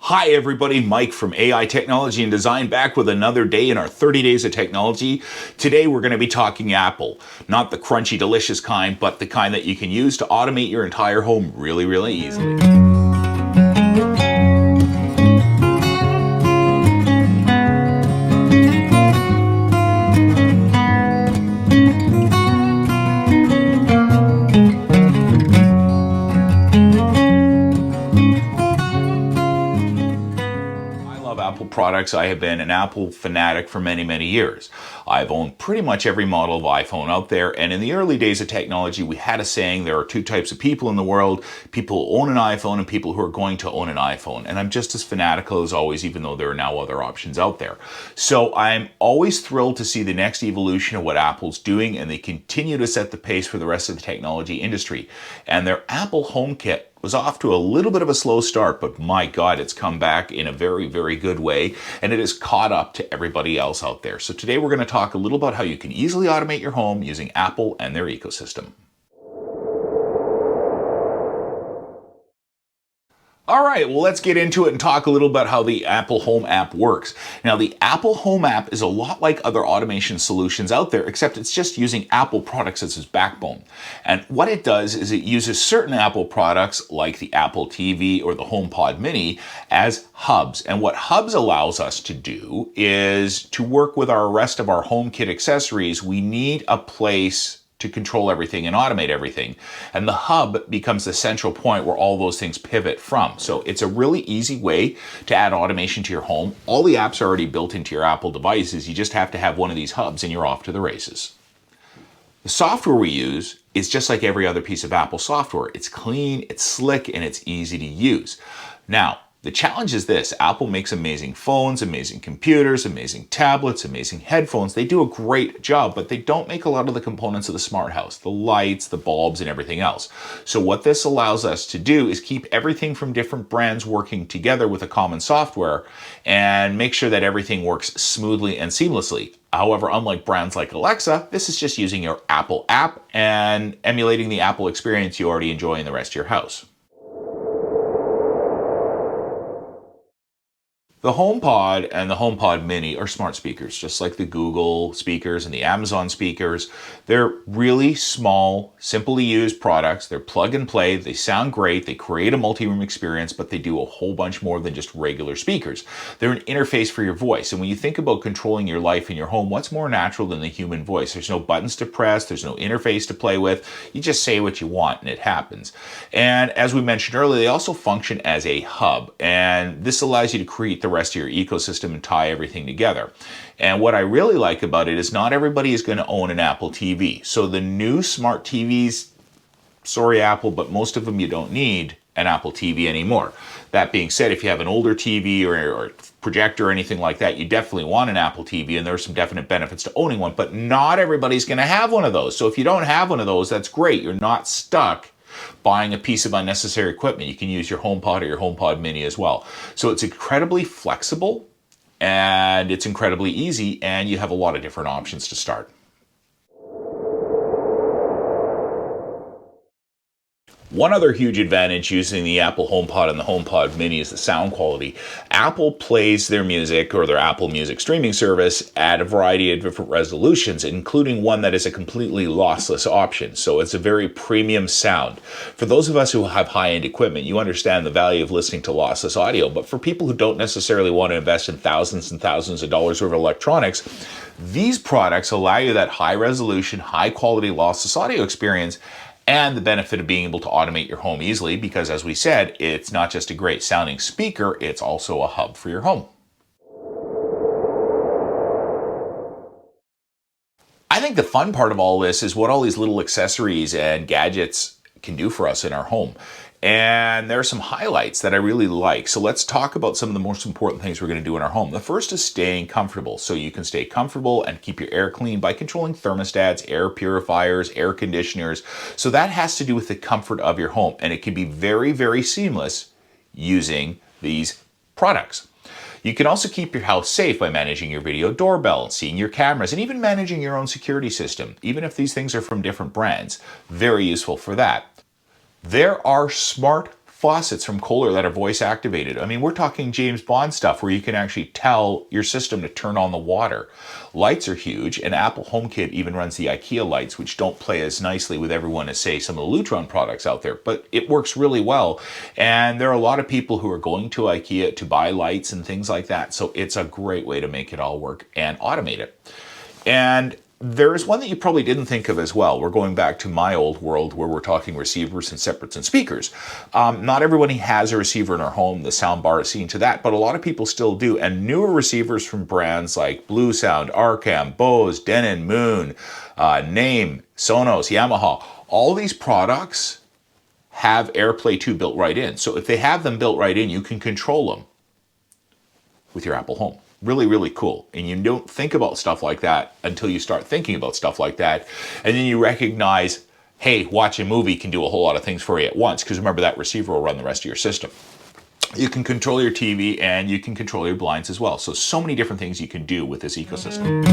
Hi everybody, Mike from AI Technology and Design back with another day in our 30 Days of Technology. Today we're going to be talking Apple. Not the crunchy delicious kind, but the kind that you can use to automate your entire home really easily. Apple products. I have been an Apple fanatic for many years. I've owned pretty much every model of iPhone out there, and in the early days of technology we had a saying: there are two types of people in the world, people who own an iPhone and people who are going to own an iPhone. And I'm just as fanatical as always, even though there are now other options out there. So I'm always thrilled to see the next evolution of what Apple's doing, and they continue to set the pace for the rest of the technology industry. And their Apple HomeKit was off to a little bit of a slow start, but my God, it's come back in a very good way, and it has caught up to everybody else out there. So today we're going to talk a little about how you can easily automate your home using Apple and their ecosystem. All right, well, let's get into it and talk a little about how the Apple Home app works. Now, the Apple Home app is a lot like other automation solutions out there, except it's just using Apple products as its backbone. And what it does is it uses certain Apple products like the Apple TV or the HomePod Mini as hubs. And what hubs allows us to do is to work with our rest of our HomeKit accessories. We need a place to control everything and automate everything. And the hub becomes the central point where all those things pivot from. So it's a really easy way to add automation to your home. All the apps are already built into your Apple devices. You just have to have one of these hubs and you're off to the races. The software we use is just like every other piece of Apple software. It's clean, it's slick, and it's easy to use. Now, the challenge is this: Apple makes amazing phones, amazing computers, amazing tablets, amazing headphones. They do a great job, but they don't make a lot of the components of the smart house, the lights, the bulbs, and everything else. So what this allows us to do is keep everything from different brands working together with a common software and make sure that everything works smoothly and seamlessly. However, unlike brands like Alexa, this is just using your Apple app and emulating the Apple experience you already enjoy in the rest of your house. The HomePod and the HomePod Mini are smart speakers, just like the Google speakers and the Amazon speakers. They're really small, simple to use products. They're plug and play. They sound great. They create a multi-room experience, but they do a whole bunch more than just regular speakers. They're an interface for your voice. And when you think about controlling your life in your home, what's more natural than the human voice? There's no buttons to press. There's no interface to play with. You just say what you want and it happens. And as we mentioned earlier, they also function as a hub. And this allows you to create the rest of your ecosystem and tie everything together. And what I really like about it is not everybody is going to own an Apple TV. So the new smart TVs, sorry Apple, but most of them you don't need an Apple TV anymore. That being said, if you have an older TV or projector or anything like that, you definitely want an Apple TV, and there are some definite benefits to owning one, but not everybody's going to have one of those. So if you don't have one of those, that's great. You're not stuck buying a piece of unnecessary equipment. You can use your HomePod or your HomePod Mini as well. So it's incredibly flexible and it's incredibly easy, and you have a lot of different options to start. One other huge advantage using the Apple HomePod and the HomePod Mini is the sound quality. Apple plays their music or their Apple Music streaming service at a variety of different resolutions, including one that is a completely lossless option. So it's a very premium sound. For those of us who have high-end equipment, you understand the value of listening to lossless audio. But for people who don't necessarily want to invest in thousands and thousands of dollars worth of electronics, these products allow you that high-resolution, high-quality lossless audio experience, and the benefit of being able to automate your home easily, because as we said, it's not just a great sounding speaker, it's also a hub for your home. I think the fun part of all this is what all these little accessories and gadgets can do for us in our home. And there are some highlights that I really like. So let's talk about some of the most important things we're going to do in our home. The first is staying comfortable. So you can stay comfortable and keep your air clean by controlling thermostats, air purifiers, air conditioners. So that has to do with the comfort of your home. And it can be very seamless using these products. You can also keep your house safe by managing your video doorbell, seeing your cameras, and even managing your own security system, even if these things are from different brands. Very useful for that. There are smart faucets from Kohler that are voice activated. I mean, we're talking James Bond stuff where you can actually tell your system to turn on the water. Lights are huge, and Apple HomeKit even runs the IKEA lights, which don't play as nicely with everyone as, say, some of the Lutron products out there, but it works really well. And there are a lot of people who are going to IKEA to buy lights and things like that, so it's a great way to make it all work and automate it. And there's one that you probably didn't think of as well. We're going back to my old world where we're talking receivers and separates and speakers. Not everybody has a receiver in our home. The sound bar is seen to that, but a lot of people still do. And newer receivers from brands like Blue Sound, Arcam, Bose, Denon, Moon, Name, Sonos, Yamaha, all these products have AirPlay 2 built right in. So if they have them built right in, you can control them with your Apple Home. Really, really cool. And you don't think about stuff like that until you start thinking about stuff like that. And then you recognize, hey, watch a movie can do a whole lot of things for you at once, because remember, that receiver will run the rest of your system. You can control your TV and you can control your blinds as well. So many different things you can do with this ecosystem.